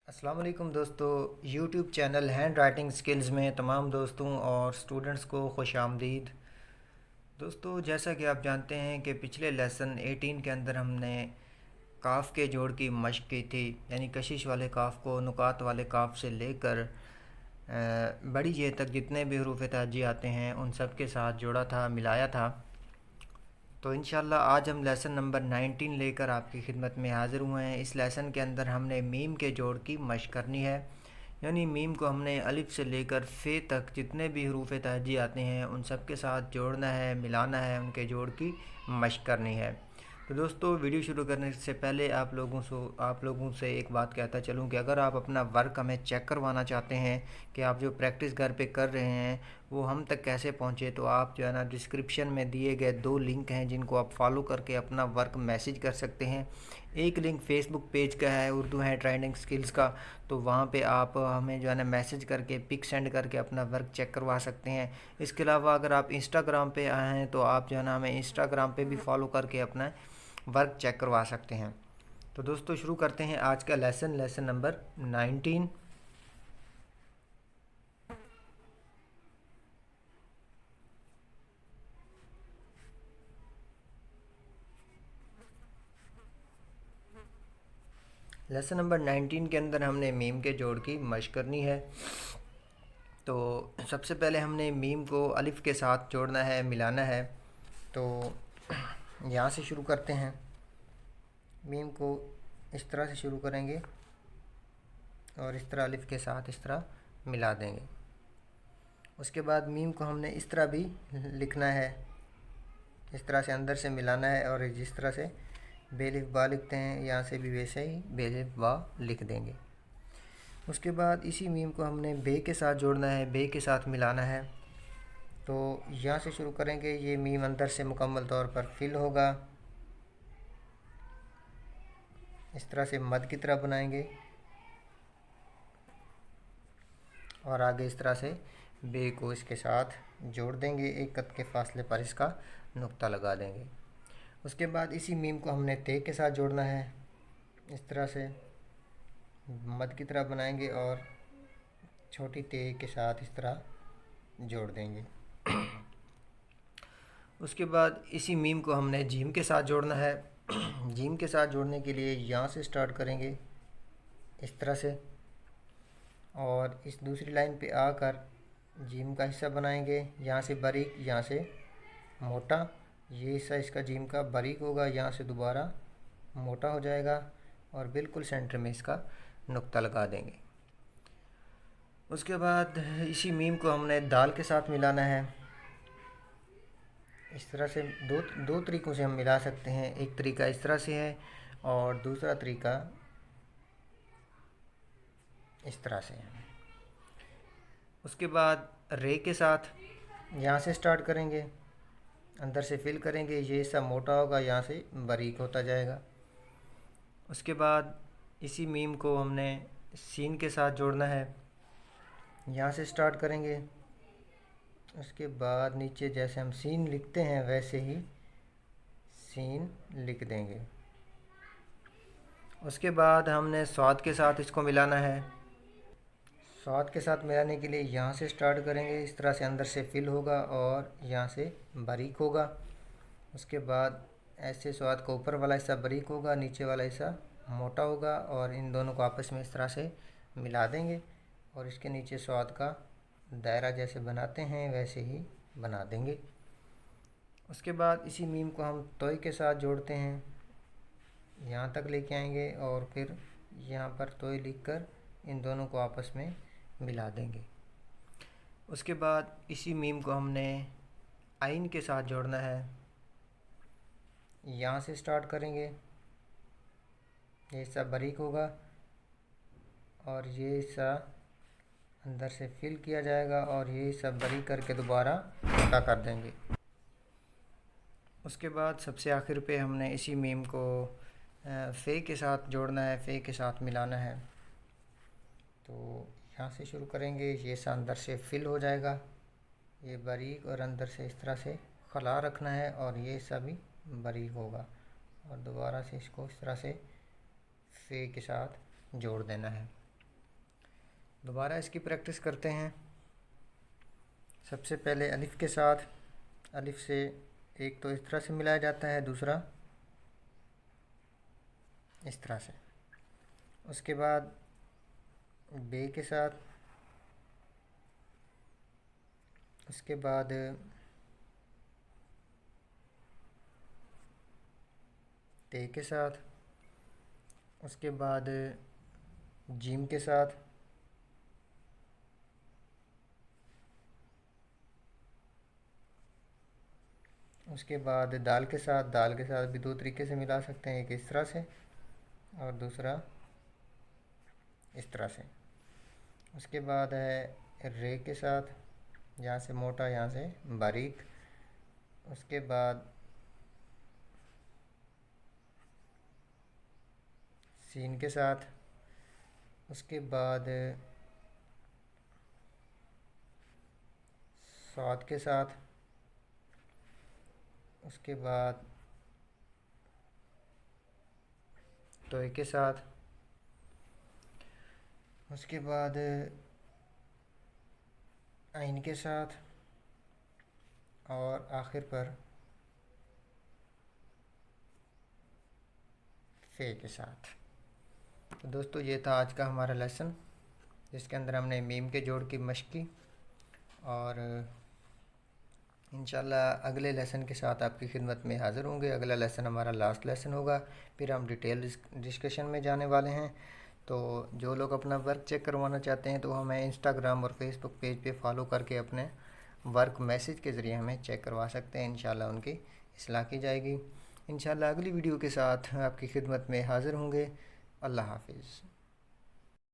अस्सलाम वालेकुम दोस्तों। YouTube channel hand writing skills में तमाम दोस्तों और स्टूडेंट्स को खुश आमदीद। दोस्तों, जैसा कि आप जानते हैं कि पिछले लेसन 18 के अंदर हमने काफ़ के जोड़ की मशक की थी, यानी कशिश वाले काफ़ को नुकात वाले काफ़ से लेकर बड़ी जे तक जितने भी हरूफ ताजी आते हैं उन सब के साथ जोड़ा था, मिलाया था। तो इंशाल्लाह आज हम लेसन नंबर 19 लेकर आपकी खिदमत में हाज़िर हुए हैं। इस लेसन के अंदर हमने मीम के जोड़ की मशक करनी है, यानी मीम को हमने अलिफ से लेकर फ़े तक जितने भी हरूफ तहजी आते हैं उन सब के साथ जोड़ना है, मिलाना है, उनके जोड़ की मशक करनी है। तो दोस्तों, वीडियो शुरू करने से पहले आप लोगों से एक बात कहता चलूँ कि अगर आप अपना वर्क हमें चेक करवाना चाहते हैं कि आप जो प्रैक्टिस घर पे कर रहे हैं वो हम तक कैसे पहुँचे, तो आप जो है ना डिस्क्रिप्शन में दिए गए 2 लिंक हैं जिनको आप फॉलो करके अपना वर्क मैसेज कर सकते हैं। एक लिंक फेसबुक पेज का है, उर्दू हैंड राइटिंग स्किल्स का, तो वहाँ पे आप हमें जो है ना मैसेज करके पिक सेंड करके अपना वर्क चेक करवा सकते हैं। इसके अलावा अगर आप इंस्टाग्राम पे आए हैं तो आप जो है ना हमें इंस्टाग्राम पे भी फॉलो करके अपना वर्क चेक करवा सकते हैं। तो दोस्तों, शुरू करते हैं आज का लेसन नंबर 19। लेसन नंबर 19 के अंदर हमने मीम के जोड़ की मशक करनी है। तो सबसे पहले हमने मीम को अलिफ के साथ जोड़ना है, मिलाना है। तो यहाँ से शुरू करते हैं। मीम को इस तरह से शुरू करेंगे और इस तरह अलिफ के साथ इस तरह मिला देंगे। उसके बाद मीम को हमने इस तरह भी लिखना है, इस तरह से अंदर से मिलाना है, और जिस तरह से बेलिफ बा लिखते हैं यहाँ से भी वैसे ही बेलिफ बा लिख देंगे। उसके बाद इसी मीम को हमने बे के साथ जोड़ना है, बे के साथ मिलाना है। तो यहाँ से शुरू करेंगे, ये मीम अंदर से मुकम्मल तौर पर फिल होगा। इस तरह से मद की तरह बनाएंगे और आगे इस तरह से बे को इसके साथ जोड़ देंगे, एक कद के फासले पर इसका नुक्ता लगा देंगे। उसके बाद इसी मीम को हमने ते के साथ जोड़ना है, इस तरह से मद की तरह बनाएंगे और छोटी ते के साथ इस तरह जोड़ देंगे। उसके बाद इसी मीम को हमने जीम के साथ जोड़ना है। जीम के साथ जोड़ने के लिए यहाँ से स्टार्ट करेंगे इस तरह से, और इस दूसरी लाइन पे आकर जीम का हिस्सा बनाएंगे, यहाँ से बारीक, यहाँ से मोटा। ये हिस्सा इसका जीम का बारीक होगा, यहाँ से दोबारा मोटा हो जाएगा और बिल्कुल सेंटर में इसका नुक्ता लगा देंगे। उसके बाद इसी मीम को हमने दाल के साथ मिलाना है। इस तरह से दो तरीक़ों से हम मिला सकते हैं। एक तरीका इस तरह से है और दूसरा तरीका इस तरह से है। उसके बाद रे के साथ यहाँ से स्टार्ट करेंगे, अंदर से फिल करेंगे, ये हिस्सा मोटा होगा, यहाँ से बारीक होता जाएगा। उसके बाद इसी मीम को हमने सीन के साथ जोड़ना है, यहाँ से स्टार्ट करेंगे। उसके बाद नीचे जैसे हम सीन लिखते हैं वैसे ही सीन लिख देंगे। उसके बाद हमने स्वाद के साथ इसको मिलाना है। स्वाद के साथ मिलाने के लिए यहाँ से स्टार्ट करेंगे, इस तरह से अंदर से फिल होगा और यहाँ से बारीक होगा। उसके बाद ऐसे स्वाद का ऊपर वाला हिस्सा बारीक होगा, नीचे वाला हिस्सा मोटा होगा, और इन दोनों को आपस में इस तरह से मिला देंगे और इसके नीचे स्वाद का दायरा जैसे बनाते हैं वैसे ही बना देंगे। उसके बाद इसी मीम को हम तोय के साथ जोड़ते हैं, यहाँ तक लेके आएंगे और फिर यहाँ पर तोय लिखकर इन दोनों को आपस में मिला देंगे। उसके बाद इसी मीम को हमने आइन के साथ जोड़ना है, यहाँ से स्टार्ट करेंगे, ये हिस्सा बारीक होगा और ये हिस्सा अंदर से फिल किया जाएगा और ये हिस्सा बारीक करके दोबारा मोटा कर देंगे। उसके बाद सबसे आखिर पे हमने इसी मीम को फ़े के साथ जोड़ना है, फ़े के साथ मिलाना है। तो यहाँ से शुरू करेंगे, ये हिस्सा अंदर से फिल हो जाएगा, ये बारीक, और अंदर से इस तरह से खला रखना है और ये हिस्सा भी बारीक होगा, और दोबारा से इसको इस तरह से फ़े के साथ जोड़ देना है। दोबारा इसकी प्रैक्टिस करते हैं। सबसे पहले अलिफ के साथ, अलिफ से एक तो इस तरह से मिलाया जाता है, दूसरा इस तरह से। उसके बाद बे के साथ, उसके बाद ते के साथ, उसके बाद जीम के साथ, उसके बाद दाल के साथ। दाल के साथ भी दो तरीके से मिला सकते हैं, एक इस तरह से और दूसरा इस तरह से। उसके बाद है रे के साथ, यहाँ से मोटा यहाँ से बारीक। उसके बाद सीन के साथ, उसके बाद स्वाद के साथ, उसके बाद तोय के साथ, उसके बाद आइन के साथ और आखिर पर फे के साथ। तो दोस्तों ये था आज का हमारा लेसन, जिसके अंदर हमने मीम के जोड़ की मशक की। और इंशाल्लाह अगले लेसन के साथ आपकी खिदमत में हाज़िर होंगे। अगला लेसन हमारा लास्ट लेसन होगा, फिर हम डिटेल डिस्कशन में जाने वाले हैं। तो जो लोग अपना वर्क चेक करवाना चाहते हैं तो हमें इंस्टाग्राम और फेसबुक पेज पे फॉलो करके अपने वर्क मैसेज के ज़रिए हमें चेक करवा सकते हैं। इंशाल्लाह उनकी इस्लाह की जाएगी। इंशाल्लाह अगली वीडियो के साथ आपकी खिदमत में हाज़िर होंगे। अल्लाह हाफिज़।